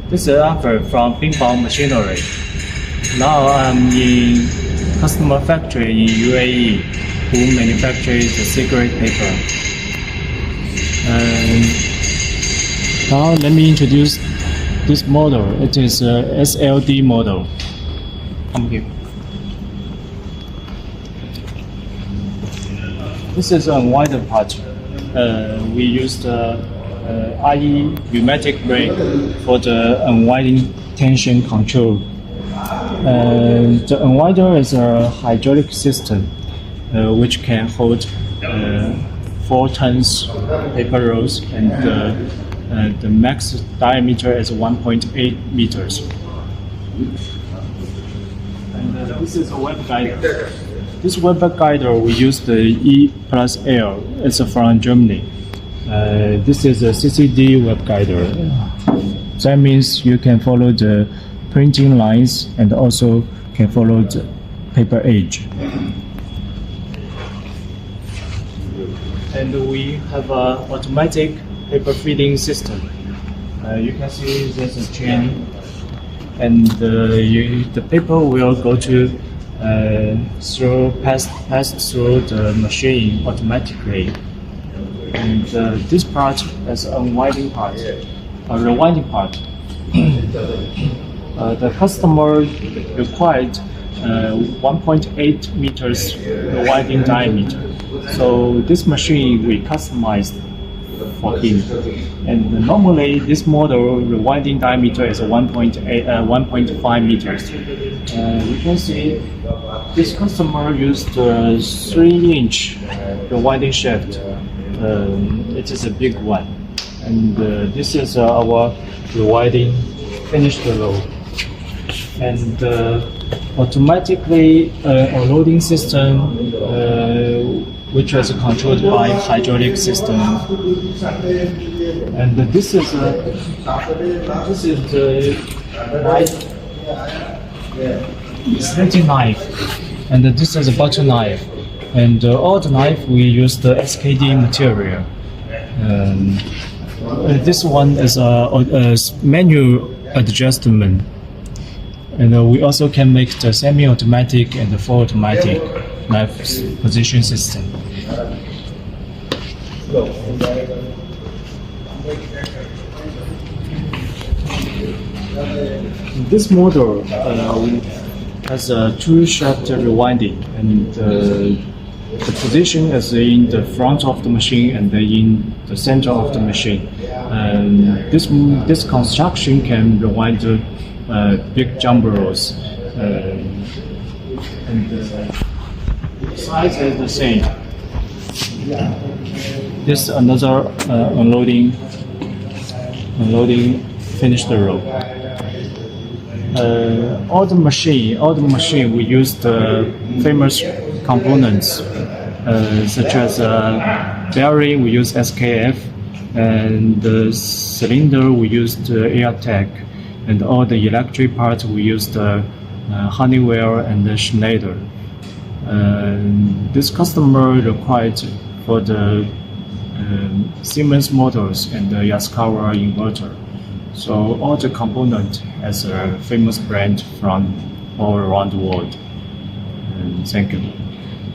This is Alfred from Binbao Machinery. Now I'm in customer factory in UAE who manufactures the cigarette paper. Now let me introduce this model. It is a SLD model. Come here. This is a wider part. We used IE pneumatic brake for the unwinding tension control. The unwinder is a hydraulic system which can hold 4 tons paper rolls, and the max diameter is 1.8 meters. And this is a web guider. This web guider we use the E+L. It's from Germany. This is a CCD web guider. That means you can follow the printing lines and also can follow the paper edge. And we have an automatic paper feeding system. You can see there's a chain, and the paper will go to pass through the machine automatically. And this part is unwinding part, a rewinding part. The customer required 1.8 meters rewinding diameter. So this machine we customized for him. And normally this model rewinding diameter is 1.5 meters. You can see this customer used 3-inch rewinding shaft. It is a big one, and this is our rewinding finished roll, and automatically unloading system which is controlled by hydraulic system. And this is the slitting knife, and this is a butter knife. And all the knife we use the SKD material. This one is a manual adjustment, and we also can make the semi-automatic and the full automatic knife position system. This model has a 2-shaft rewinding, and the position is in the front of the machine and in the center of the machine. This construction can rewind big jumbo rolls, and the size is the same. This is another unloading finished roll. All the machine we use the famous components such as bearing we use SKF, and the cylinder we use the AirTech, and all the electric parts we use the Honeywell and the Schneider. This customer required for the Siemens motors and the Yaskawa inverter. So all the components has a famous brand from all around the world. And thank you.